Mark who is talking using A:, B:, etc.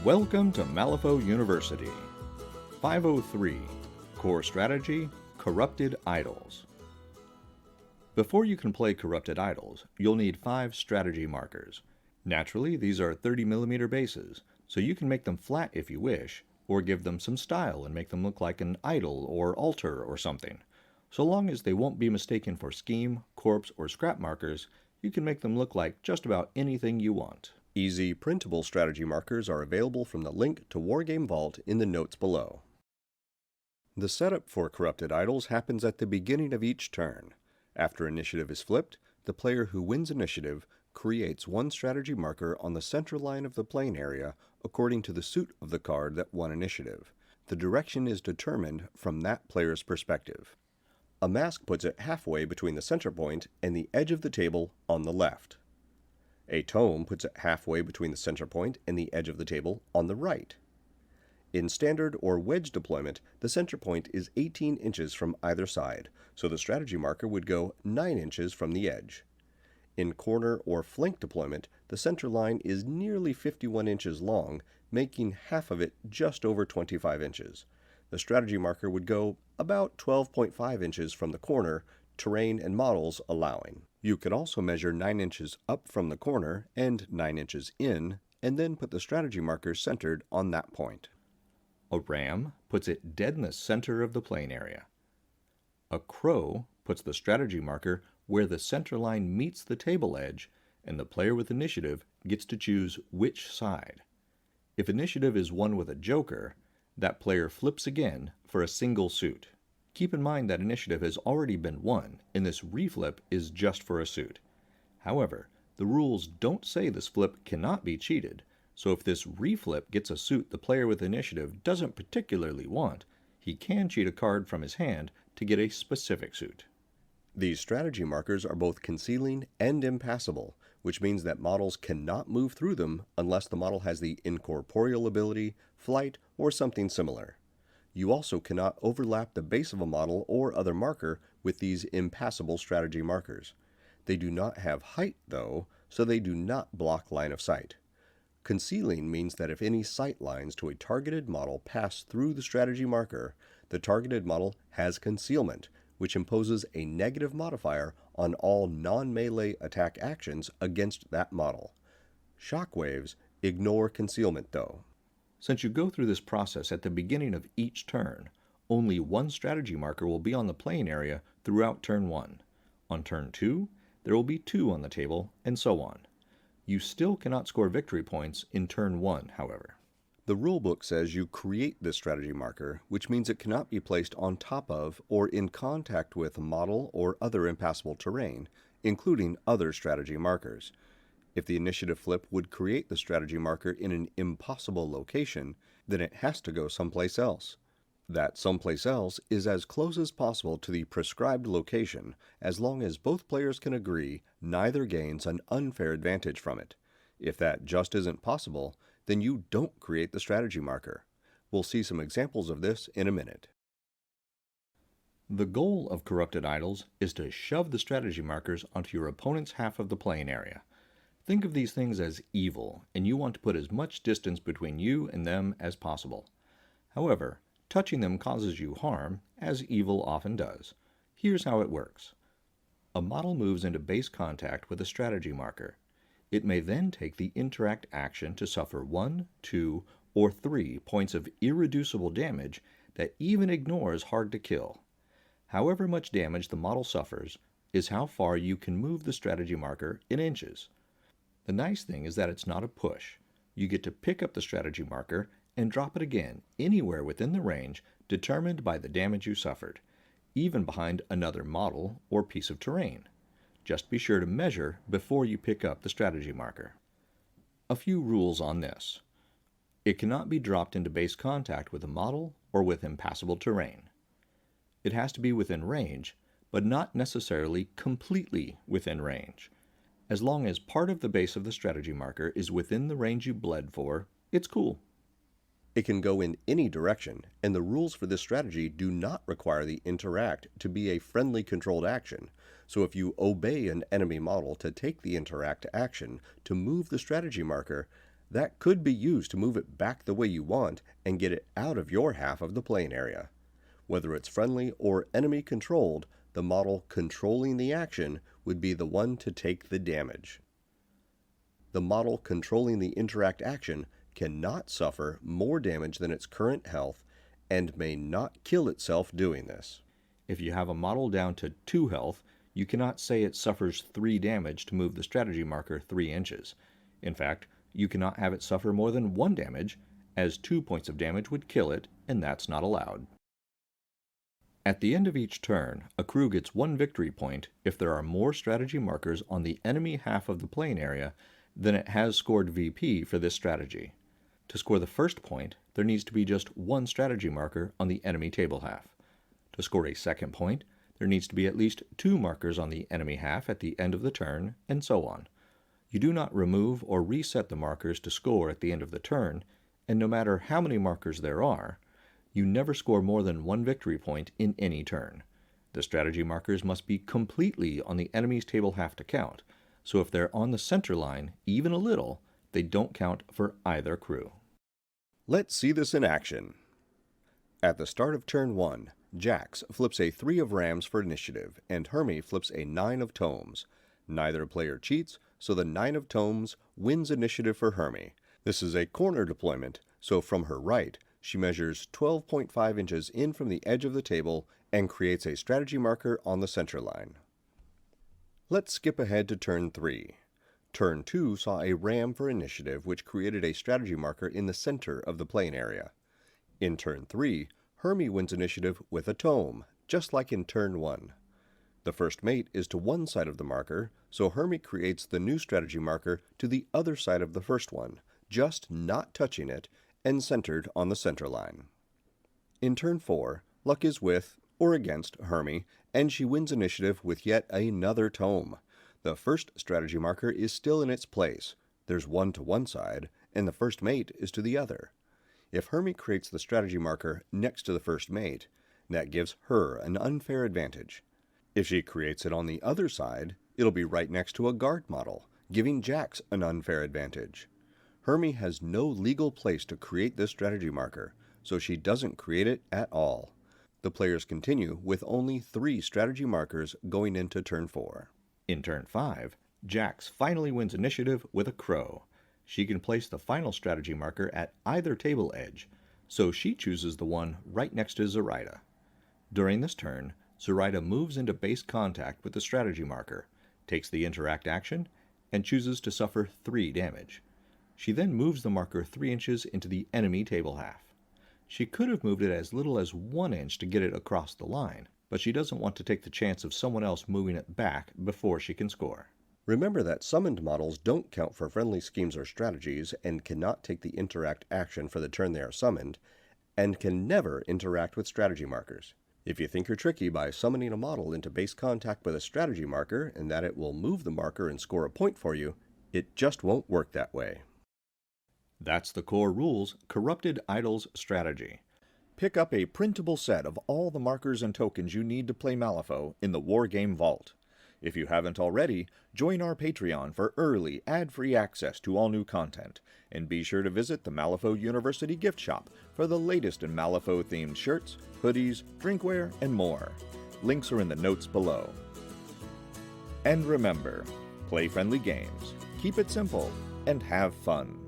A: Welcome to Malifaux University. 503, Core Strategy, Corrupted Idols. Before you can play Corrupted Idols, you'll need 5 strategy markers. Naturally, these are 30mm bases, so you can make them flat if you wish, or give them some style and make them look like an idol or altar or something. So long as they won't be mistaken for scheme, corpse, or scrap markers, you can make them look like just about anything you want.
B: Easy printable strategy markers are available from the link to Wargames Vault in the notes below. The setup for Corrupted Idols happens at the beginning of each turn. After initiative is flipped, the player who wins initiative creates one strategy marker on the center line of the playing area according to the suit of the card that won initiative. The direction is determined from that player's perspective. A mask puts it halfway between the center point and the edge of the table on the left. A tome puts it halfway between the center point and the edge of the table on the right. In standard or wedge deployment, the center point is 18 inches from either side, so the strategy marker would go 9 inches from the edge. In corner or flank deployment, the center line is nearly 51 inches long, making half of it just over 25 inches. The strategy marker would go about 12.5 inches from the corner, terrain and models allowing. You could also measure 9 inches up from the corner and 9 inches in, and then put the strategy marker centered on that point.
A: A ram puts it dead in the center of the playing area. A crow puts the strategy marker where the center line meets the table edge, and the player with initiative gets to choose which side. If initiative is won with a joker, that player flips again for a single suit. Keep in mind that initiative has already been won, and this reflip is just for a suit. However, the rules don't say this flip cannot be cheated, so if this reflip gets a suit the player with initiative doesn't particularly want, he can cheat a card from his hand to get a specific suit.
B: These strategy markers are both concealing and impassable, which means that models cannot move through them unless the model has the incorporeal ability, flight, or something similar. You also cannot overlap the base of a model or other marker with these impassable strategy markers. They do not have height, though, so they do not block line of sight. Concealing means that if any sight lines to a targeted model pass through the strategy marker, the targeted model has concealment, which imposes a negative modifier on all non-melee attack actions against that model. Shockwaves ignore concealment, though.
A: Since you go through this process at the beginning of each turn, only one strategy marker will be on the playing area throughout turn 1. On turn 2, there will be 2 on the table, and so on. You still cannot score victory points in turn 1, however.
B: The rulebook says you create this strategy marker, which means it cannot be placed on top of or in contact with a model or other impassable terrain, including other strategy markers. If the initiative flip would create the strategy marker in an impossible location, then it has to go someplace else. That someplace else is as close as possible to the prescribed location, as long as both players can agree neither gains an unfair advantage from it. If that just isn't possible, then you don't create the strategy marker. We'll see some examples of this in a minute.
A: The goal of Corrupted Idols is to shove the strategy markers onto your opponent's half of the playing area. Think of these things as evil, and you want to put as much distance between you and them as possible. However, touching them causes you harm, as evil often does. Here's how it works. A model moves into base contact with a strategy marker. It may then take the interact action to suffer 1, 2, or 3 points of irreducible damage that even ignores hard to kill. However much damage the model suffers is how far you can move the strategy marker in inches. The nice thing is that it's not a push. You get to pick up the strategy marker and drop it again anywhere within the range determined by the damage you suffered, even behind another model or piece of terrain. Just be sure to measure before you pick up the strategy marker. A few rules on this. It cannot be dropped into base contact with a model or with impassable terrain. It has to be within range, but not necessarily completely within range. As long as part of the base of the strategy marker is within the range you bled for, it's cool.
B: It can go in any direction, and the rules for this strategy do not require the interact to be a friendly controlled action, so if you obey an enemy model to take the interact action to move the strategy marker, That could be used to move it back the way you want and get it out of your half of the playing area. Whether it's friendly or enemy controlled, the model controlling the action would be the one to take the damage. The model controlling the interact action cannot suffer more damage than its current health and may not kill itself doing this.
A: If you have a model down to 2 health, you cannot say it suffers 3 damage to move the strategy marker 3 inches. In fact, you cannot have it suffer more than 1 damage, as 2 points of damage would kill it, and that's not allowed. At the end of each turn, a crew gets 1 victory point if there are more strategy markers on the enemy half of the playing area than it has scored VP for this strategy. To score the first point, there needs to be just 1 strategy marker on the enemy table half. To score a second point, there needs to be at least 2 markers on the enemy half at the end of the turn, and so on. You do not remove or reset the markers to score at the end of the turn, and no matter how many markers there are, you never score more than 1 victory point in any turn. The strategy markers must be completely on the enemy's table half to count, so if they're on the center line, even a little, they don't count for either crew.
B: Let's see this in action. At the start of turn 1, Jax flips a 3 of rams for initiative, and Hermie flips a 9 of tomes. Neither player cheats, so the 9 of tomes wins initiative for Hermie. This is a corner deployment, so from her right, she measures 12.5 inches in from the edge of the table and creates a strategy marker on the center line. Let's skip ahead to turn 3. Turn 2 saw a ram for initiative, which created a strategy marker in the center of the playing area. In turn 3, Hermie wins initiative with a tome, just like in turn 1. The first mate is to one side of the marker, so Hermie creates the new strategy marker to the other side of the first one, just not touching it, and centered on the center line. In turn 4, luck is with, or against, Hermie, and she wins initiative with yet another tome. The first strategy marker is still in its place. There's one to one side, and the first mate is to the other. If Hermie creates the strategy marker next to the first mate, that gives her an unfair advantage. If she creates it on the other side, it'll be right next to a guard model, giving Jax an unfair advantage. Hermie has no legal place to create this strategy marker, so she doesn't create it at all. The players continue with only 3 strategy markers going into turn 4.
A: In turn 5, Jax finally wins initiative with a crow. She can place the final strategy marker at either table edge, so she chooses the one right next to Zoraida. During this turn, Zoraida moves into base contact with the strategy marker, takes the interact action, and chooses to suffer 3 damage. She then moves the marker 3 inches into the enemy table half. She could have moved it as little as 1 inch to get it across the line, but she doesn't want to take the chance of someone else moving it back before she can score.
B: Remember that summoned models don't count for friendly schemes or strategies and cannot take the interact action for the turn they are summoned, and can never interact with strategy markers. If you think you're tricky by summoning a model into base contact with a strategy marker and that it will move the marker and score a point for you, it just won't work that way.
A: That's the core rules Corrupted Idols strategy. Pick up a printable set of all the markers and tokens you need to play Malifaux in the Wargame Vault. If you haven't already, join our Patreon for early, ad-free access to all new content, and be sure to visit the Malifaux University gift shop for the latest in Malifaux-themed shirts, hoodies, drinkware, and more. Links are in the notes below. And remember, play friendly games, keep it simple, and have fun.